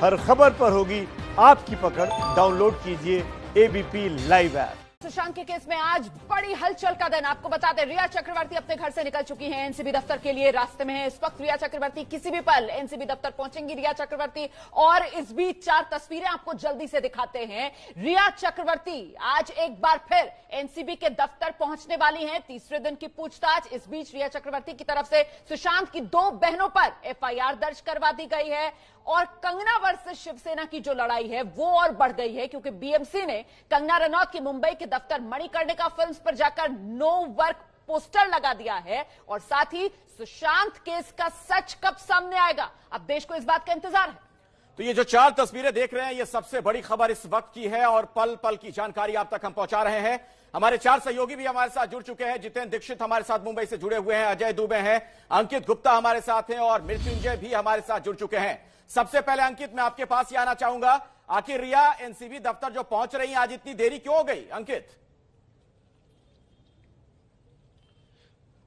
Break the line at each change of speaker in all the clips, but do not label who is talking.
हर खबर पर होगी आपकी पकड़। डाउनलोड कीजिए एबीपी लाइव ऐप।
सुशांत के केस में आज बड़ी हलचल का दिन। आपको बता दें, रिया चक्रवर्ती अपने घर से निकल चुकी हैं, एनसीबी दफ्तर के लिए रास्ते में है इस वक्त रिया चक्रवर्ती। किसी भी पल एनसीबी दफ्तर पहुंचेंगी रिया चक्रवर्ती। और इस बीच 4 तस्वीरें आपको जल्दी से दिखाते हैं। रिया चक्रवर्ती आज एक बार फिर एनसीबी के दफ्तर पहुंचने वाली हैं, तीसरे दिन की पूछताछ। इस बीच रिया चक्रवर्ती की तरफ से सुशांत की 2 बहनों पर एफआईआर दर्ज करवा दी गई है। और कंगना वर्सेस शिवसेना की जो लड़ाई है वो और बढ़ गई है, क्योंकि बीएमसी ने कंगना रनौत की मुंबई के दफ्तर मणिकर्णिका फिल्म्स पर जाकर नो वर्क पोस्टर लगा दिया है। और साथ ही सुशांत केस का सच कब सामने आएगा, अब देश को इस बात का इंतजार है।
तो ये जो 4 तस्वीरें देख रहे हैं, ये सबसे बड़ी खबर इस वक्त की है और पल पल की जानकारी आप तक हम पहुंचा रहे हैं। हमारे 4 सहयोगी भी हमारे साथ जुड़ चुके हैं। जितेंद्र दीक्षित हमारे साथ मुंबई से जुड़े हुए हैं, अजय दुबे हैं, अंकित गुप्ता हमारे साथ हैं और मृत्युंजय भी हमारे साथ जुड़ चुके हैं। सबसे पहले अंकित, मैं आपके पास ही आना चाहूंगा। आखिर रिया एनसीबी दफ्तर जो पहुंच रही है, आज इतनी देरी क्यों हो गई अंकित?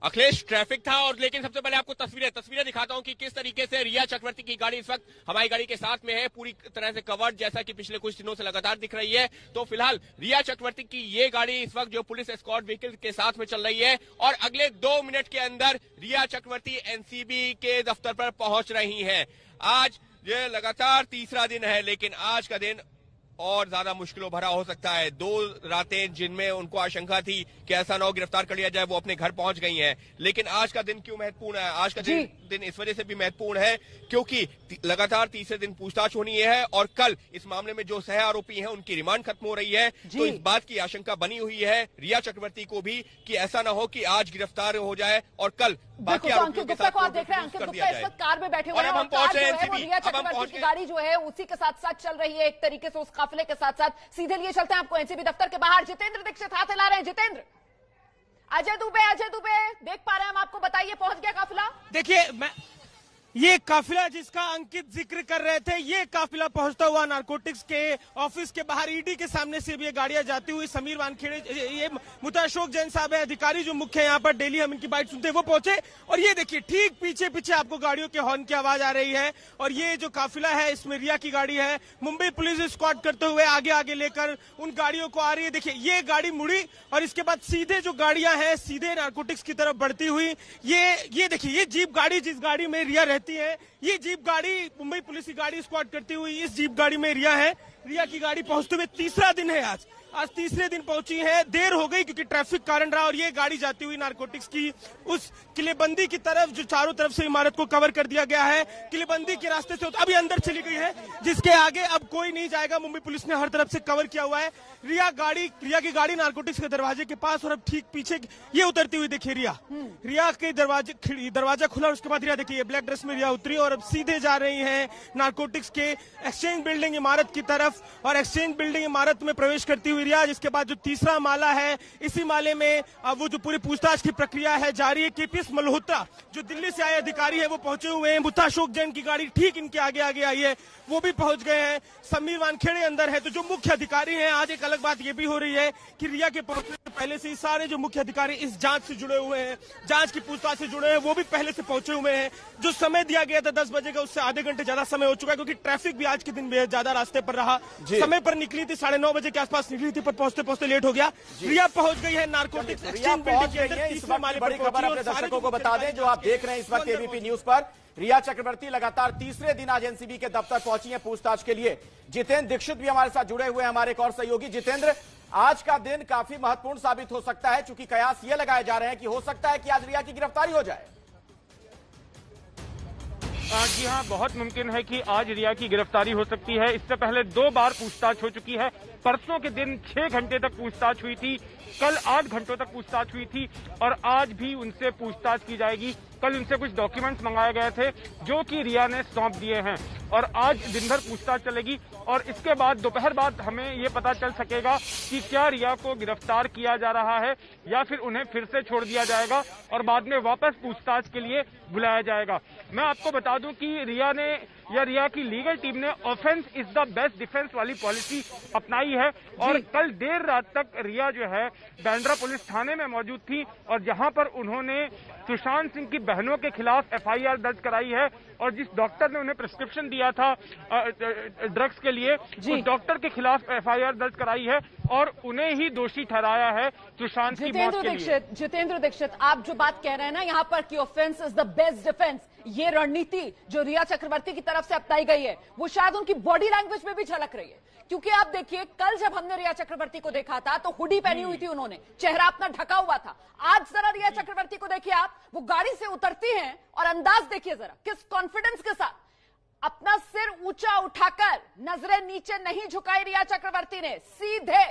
अखिलेश, ट्रैफिक था। और लेकिन सबसे पहले आपको तस्वीरें दिखाता हूं कि किस तरीके से रिया चक्रवर्ती की गाड़ी इस वक्त हमारी गाड़ी के साथ में है, पूरी तरह से कवर्ड, जैसा कि पिछले कुछ दिनों से लगातार दिख रही है। तो फिलहाल रिया चक्रवर्ती की ये गाड़ी इस वक्त जो पुलिस एस्कॉर्ट व्हीकल के साथ में चल रही है और अगले 2 मिनट के अंदर रिया चक्रवर्ती एनसीबी के दफ्तर पर पहुंच रही है। आज ये लगातार तीसरा दिन है, लेकिन आज का दिन और ज्यादा मुश्किलों भरा हो सकता है। 2 रातें जिनमें उनको आशंका थी कि ऐसा ना हो गिरफ्तार कर लिया जाए, वो अपने घर पहुंच गई हैं। लेकिन आज का दिन क्यों महत्वपूर्ण है? आज का दिन इस वजह से भी महत्वपूर्ण है क्योंकि लगातार तीसरे दिन पूछताछ होनी है और कल इस मामले में जो सह आरोपी हैं उनकी रिमांड खत्म हो रही है। तो इस बात की आशंका बनी हुई है रिया चक्रवर्ती को भी कि ऐसा ना हो कि आज गिरफ्तार हो जाए और कल बाकी आरोपियों के साथ
देख रहे हैं। अंकित गुप्ता इस वक्त कार में बैठे हुए हैं और कार जो है वो रिया चक्रवर्ती की गाड़ी जो है उसी के साथ साथ चल रही है, एक तरीके से उस काफिले के साथ साथ। सीधे लिए चलते हैं आपको एनसीबी दफ्तर के बाहर। जितेंद्र दीक्षित हाथ हिला रहे हैं। जितेंद्र, अजय दुबे देख पा रहे हैं हम, आपको बताइए पहुंच गया काफिला?
देखिए, ये काफिला जिसका अंकित जिक्र कर रहे थे, ये काफिला पहुंचता हुआ नारकोटिक्स के ऑफिस के बाहर ईडी के सामने से भी ये गाड़ियां जाती हुई समीर वानखेड़े, ये मुता अशोक जैन साहब है, अधिकारी जो मुख्य यहाँ पर डेली हम इनकी बाइट सुनते हैं, वो पहुंचे। और ये देखिए ठीक पीछे आपको गाड़ियों के हॉर्न की आवाज आ रही है। और ये जो काफिला है इसमें रिया की गाड़ी है, मुंबई पुलिस स्क्वाड करते हुए आगे लेकर उन गाड़ियों को आ रही है। देखिए ये गाड़ी मुड़ी और इसके बाद सीधे जो गाड़ियां हैं सीधे नारकोटिक्स की तरफ बढ़ती हुई। ये देखिए ये जीप गाड़ी जिस गाड़ी में रिया रहती है, ये जीप गाड़ी मुंबई पुलिस की गाड़ी स्क्वाड करती हुई इस जीप गाड़ी में रिया है। रिया की गाड़ी पहुंचते हुए तीसरा दिन है आज तीसरे दिन पहुंची है। देर हो गई क्योंकि ट्रैफिक कारण रहा और ये गाड़ी जाती हुई नारकोटिक्स की उस किलेबंदी की तरफ जो चारों तरफ से इमारत को कवर कर दिया गया है, किलेबंदी के रास्ते से अभी अंदर चली गई है, जिसके आगे अब कोई नहीं जाएगा। मुंबई पुलिस ने हर तरफ से कवर किया हुआ है। रिया की गाड़ी नारकोटिक्स के दरवाजे के पास और अब ठीक पीछे ये उतरती हुई देखिए रिया के दरवाजा खुला। उसके बाद रिया देखिए ब्लैक ड्रेस में रिया उतरी और अब सीधे जा रही है नारकोटिक्स के एक्सचेंज बिल्डिंग इमारत की तरफ। और एक्सचेंज बिल्डिंग इमारत में प्रवेश करती हुई रिया, जिसके बाद जो तीसरा माला है, इसी माले में अब वो जो पूरी पूछताछ की प्रक्रिया है जारी है। केपीएस मल्होत्रा जो दिल्ली से आए अधिकारी है वो पहुंचे हुए हैं। मुता अशोक जैन की गाड़ी ठीक इनके आगे आई है, वो भी पहुंच गए हैं। समीर वानखेड़े अंदर है। तो जो मुख्य अधिकारी हैं, आज एक अलग बात ये भी हो रही है कि रिया के पहुंचने से पहले से ही सारे जो मुख्य अधिकारी इस जांच से जुड़े हुए हैं, जांच की पूछताछ से जुड़े हैं, वो भी पहले से पहुंचे हुए हैं। जो समय दिया गया था 10 बजे का, उससे आधे घंटे ज्यादा समय हो चुका है क्योंकि ट्रैफिक भी आज के दिन बेहद ज्यादा रास्ते पर रहा। समय पर निकली थी, 9:30 बजे के आसपास निकली थी, पर पहुंचते लेट हो गया। रिया पहुंच गई है नारकोटिक्स एक्सचेंज बिल्डिंग के अंदर। तीसरे माले पर
खबर अपने दर्शकों को बता दें जो आप देख रहे हैं इस वक्त एबीपी न्यूज पर। रिया चक्रवर्ती लगातार तीसरे दिन आज एनसीबी के दफ्तर पहुंची है पूछताछ के लिए। जितेंद्र दीक्षित भी हमारे साथ जुड़े हुए हैं, हमारे एक और सहयोगी। जितेंद्र, आज का दिन काफी महत्वपूर्ण साबित हो सकता है, चूंकि कयास ये लगाए जा रहे हैं कि हो सकता है कि आज रिया की गिरफ्तारी हो जाए।
जी हाँ, बहुत मुमकिन है कि आज रिया की गिरफ्तारी हो सकती है। इससे पहले 2 बार पूछताछ हो चुकी है। परसों के दिन 6 घंटे तक पूछताछ हुई थी, कल 8 घंटों तक पूछताछ हुई थी और आज भी उनसे पूछताछ की जाएगी। कल उनसे कुछ डॉक्यूमेंट्स मंगाए गए थे जो कि रिया ने सौंप दिए हैं और आज दिन भर पूछताछ चलेगी और इसके बाद दोपहर बाद हमें ये पता चल सकेगा कि क्या रिया को गिरफ्तार किया जा रहा है या फिर उन्हें फिर से छोड़ दिया जाएगा और बाद में वापस पूछताछ के लिए बुलाया जाएगा। मैं आपको बता दूं कि रिया ने या रिया की लीगल टीम ने offence is the best defence वाली पॉलिसी अपनाई है। और कल देर रात तक रिया जो है बांद्रा पुलिस थाने में मौजूद थी और जहां पर उन्होंने सुशांत सिंह की बहनों के खिलाफ एफआईआर दर्ज कराई है और जिस डॉक्टर ने उन्हें प्रिस्क्रिप्शन दिया था ड्रग्स के लिए, उस डॉक्टर के खिलाफ एफआईआर दर्ज कराई है और उन्हें ही दोषी ठहराया है सुशांत की मौत के लिए।
जितेंद्र दीक्षित, आप जो बात कह रहे हैं ना यहाँ पर कि offence is the best defence, ये रणनीति जो रिया चक्रवर्ती की तरफ से अपनाई गई है वो शायद उनकी बॉडी लैंग्वेज में भी झलक रही है। क्योंकि आप देखिए, कल जब हमने रिया चक्रवर्ती को देखा था तो हुडी पहनी हुई थी उन्होंने, चेहरा अपना ढका हुआ था। आज जरा रिया चक्रवर्ती को देखिए आप, वो गाड़ी से उतरती हैं और अंदाज देखिए जरा, किस कॉन्फिडेंस के साथ अपना सिर ऊंचा उठाकर नजरें नीचे नहीं झुकाई रिया चक्रवर्ती ने, सीधे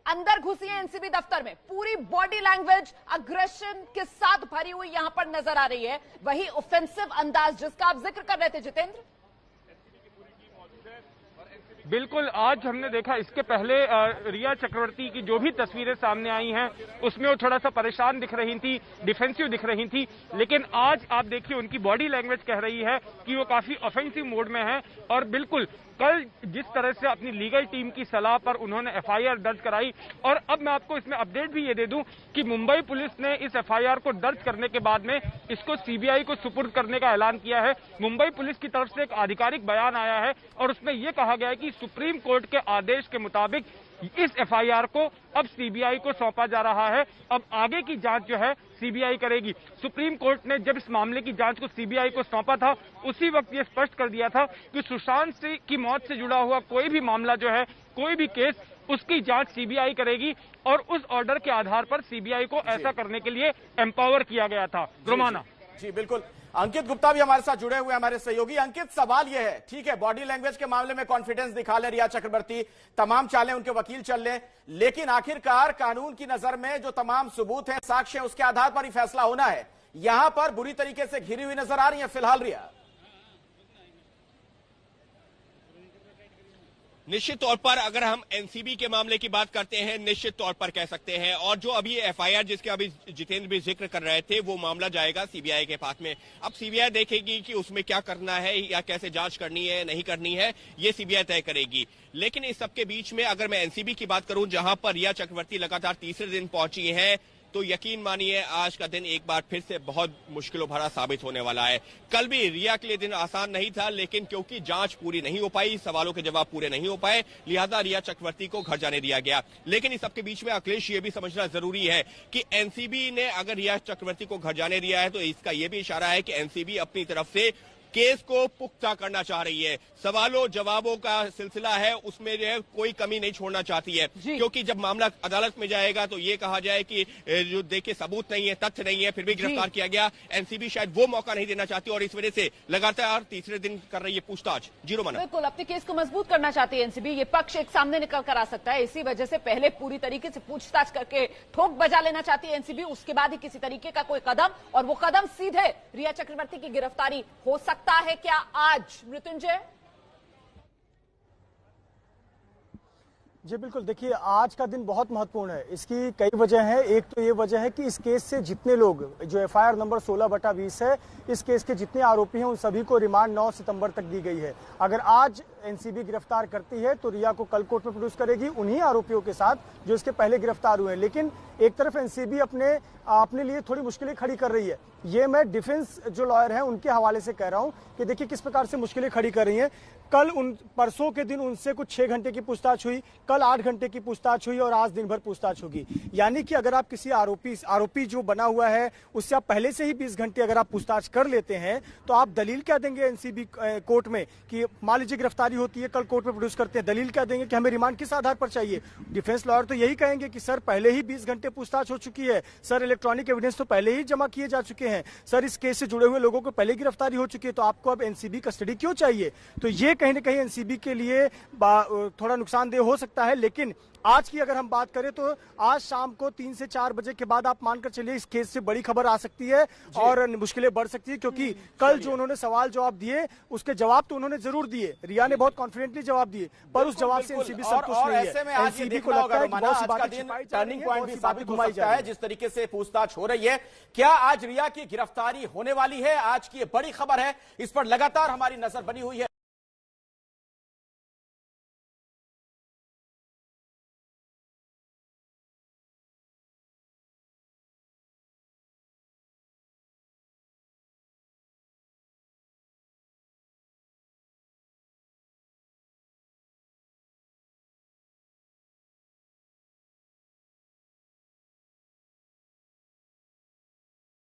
अंदर घुसी है एनसीबी दफ्तर में। पूरी बॉडी लैंग्वेज अग्रेशन के साथ भरी हुई यहां पर नजर आ रही है, वही ऑफेंसिव अंदाज जिसका आप जिक्र कर रहे थे जितेंद्र।
बिल्कुल, आज हमने देखा, इसके पहले रिया चक्रवर्ती की जो भी तस्वीरें सामने आई हैं उसमें वो थोड़ा सा परेशान दिख रही थी, डिफेंसिव दिख रही थी, लेकिन आज आप देखिए उनकी बॉडी लैंग्वेज कह रही है कि वो काफी ऑफेंसिव मोड में है। और बिल्कुल कल जिस तरह से अपनी लीगल टीम की सलाह पर उन्होंने एफआईआर दर्ज कराई, और अब मैं आपको इसमें अपडेट भी ये दे दूं कि मुंबई पुलिस ने इस एफआईआर को दर्ज करने के बाद में इसको सीबीआई को सुपुर्द करने का ऐलान किया है। मुंबई पुलिस की तरफ से एक आधिकारिक बयान आया है और उसमें यह कहा गया है कि सुप्रीम कोर्ट के आदेश के मुताबिक इस एफआईआर को अब सीबीआई को सौंपा जा रहा है। अब आगे की जांच जो है सीबीआई करेगी। सुप्रीम कोर्ट ने जब इस मामले की जांच को सीबीआई को सौंपा था उसी वक्त ये स्पष्ट कर दिया था कि सुशांत सिंह की मौत से जुड़ा हुआ कोई भी मामला जो है, कोई भी केस, उसकी जांच सीबीआई करेगी और उस ऑर्डर के आधार पर सीबीआई को ऐसा करने के लिए एम्पावर किया गया था। रोमाना
जी बिल्कुल। अंकित गुप्ता भी हमारे साथ जुड़े हुए हमारे सहयोगी। अंकित, सवाल यह है, ठीक है बॉडी लैंग्वेज के मामले में कॉन्फिडेंस दिखा ले रिया चक्रवर्ती, तमाम चालें उनके वकील चल ले, लेकिन आखिरकार कानून की नजर में जो तमाम सबूत हैं, साक्ष्य हैं, उसके आधार पर ही फैसला होना है। यहां पर बुरी तरीके से घिरी हुई नजर आ रही है फिलहाल रिया।
निश्चित तौर पर अगर हम एनसीबी के मामले की बात करते हैं, निश्चित तौर पर कह सकते हैं। और जो अभी एफआईआर जिसके अभी जितेंद्र भी जिक्र कर रहे थे, वो मामला जाएगा सीबीआई के पास में। अब सीबीआई देखेगी कि उसमें क्या करना है या कैसे जांच करनी है, नहीं करनी है, ये सीबीआई तय करेगी। लेकिन इस सबके बीच में अगर मैं एनसीबी की बात करूं, जहां पर रिया चक्रवर्ती लगातार तीसरे दिन पहुंची है, तो यकीन मानिए आज का दिन एक बार फिर से बहुत मुश्किलों भरा साबित होने वाला है। कल भी रिया के लिए दिन आसान नहीं था, लेकिन क्योंकि जांच पूरी नहीं हो पाई, सवालों के जवाब पूरे नहीं हो पाए, लिहाजा रिया चक्रवर्ती को घर जाने दिया गया। लेकिन इस सबके बीच में अखिलेश ये भी समझना जरूरी है कि एनसीबी ने अगर रिया चक्रवर्ती को घर जाने दिया है तो इसका यह भी इशारा है कि एनसीबी अपनी तरफ से केस को पुख्ता करना चाह रही है। सवालों जवाबों का सिलसिला है, उसमें जो है कोई कमी नहीं छोड़ना चाहती है, क्योंकि जब मामला अदालत में जाएगा तो ये कहा जाए कि जो देखिए सबूत नहीं है, तथ्य नहीं है, फिर भी गिरफ्तार किया गया। एनसीबी शायद वो मौका नहीं देना चाहती और इस वजह से लगातार तीसरे दिन कर रही है पूछताछ। जीरो माना
बिल्कुल अपने केस को मजबूत करना चाहती है एनसीबी, ये पक्ष एक सामने निकल कर आ सकता है, इसी वजह से पहले पूरी तरीके से पूछताछ करके ठोक बजा लेना चाहती है एनसीबी, उसके बाद ही किसी तरीके का कोई कदम, और वो कदम सीधे रिया चक्रवर्ती की गिरफ्तारी हो सकता है क्या आज, मृत्युंजय?
जी बिल्कुल, देखिए आज का दिन बहुत महत्वपूर्ण है। इसकी कई वजह हैं। एक तो ये वजह है कि इस केस से जितने लोग, जो एफआईआर नंबर 16/20 है, इस केस के जितने आरोपी हैं उन सभी को रिमांड 9 सितंबर तक दी गई है। अगर आज एनसीबी गिरफ्तार करती है तो रिया को कल कोर्ट में प्रोड्यूस करेगी उन्हीं आरोपियों के साथ जो इसके पहले गिरफ्तार हुए हैं। लेकिन एक तरफ एनसीबी अपने लिए थोड़ी मुश्किलें खड़ी कर रही है। ये मैं डिफेंस जो लॉयर हैं उनके हवाले से कह रहा हूं कि देखिए किस प्रकार से मुश्किलें खड़ी कर रही हैं। कल परसों के दिन उनसे कुछ 6 घंटे की पूछताछ हुई, कल 8 घंटे की पूछताछ हुई और आज दिन भर पूछताछ होगी। यानी कि अगर आप किसी आरोपी जो बना हुआ है उससे आप पहले से ही 20 घंटे अगर आप पूछताछ कर लेते हैं तो आप दलील क्या देंगे एनसीबी कोर्ट में कि मान लीजिए गिरफ्तारी होती है, कल कोर्ट में प्रोड्यूस करते हैं, दलील क्या देंगे कि हमें रिमांड किस आधार पर चाहिए? डिफेंस लॉयर तो यही कहेंगे कि सर पहले ही 20 घंटे पूछताछ हो चुकी है, सर इलेक्ट्रॉनिक एविडेंस तो पहले ही जमा किए जा चुके हैं, सर इस केस से जुड़े हुए लोगों को पहले गिरफ्तारी हो चुकी है, तो आपको अब एनसीबी कस्टडी क्यों चाहिए? तो ये कहीं ना कहीं एनसीबी के लिए थोड़ा नुकसानदेह हो सकता है। लेकिन आज की अगर हम बात करें तो आज शाम को 3 से 4 बजे के बाद आप मानकर चलिए इस केस से बड़ी खबर आ सकती है और मुश्किलें बढ़ सकती है, क्योंकि कल जो उन्होंने सवाल जवाब दिए उसके जवाब तो उन्होंने जरूर दिए, रिया ने बहुत कॉन्फिडेंटली जवाब दिए, पर उस जवाब से एनसीबी संतुष्ट नहीं है।
ऐसे में आज ये देखना होगा रोमाना, आज का दिन टर्निंग पॉइंट भी साबित हो सकता है जिस तरीके से पूछताछ हो रही है। क्या आज रिया की गिरफ्तारी होने वाली है? आज की ये बड़ी खबर है, इस पर लगातार हमारी नजर बनी हुई है।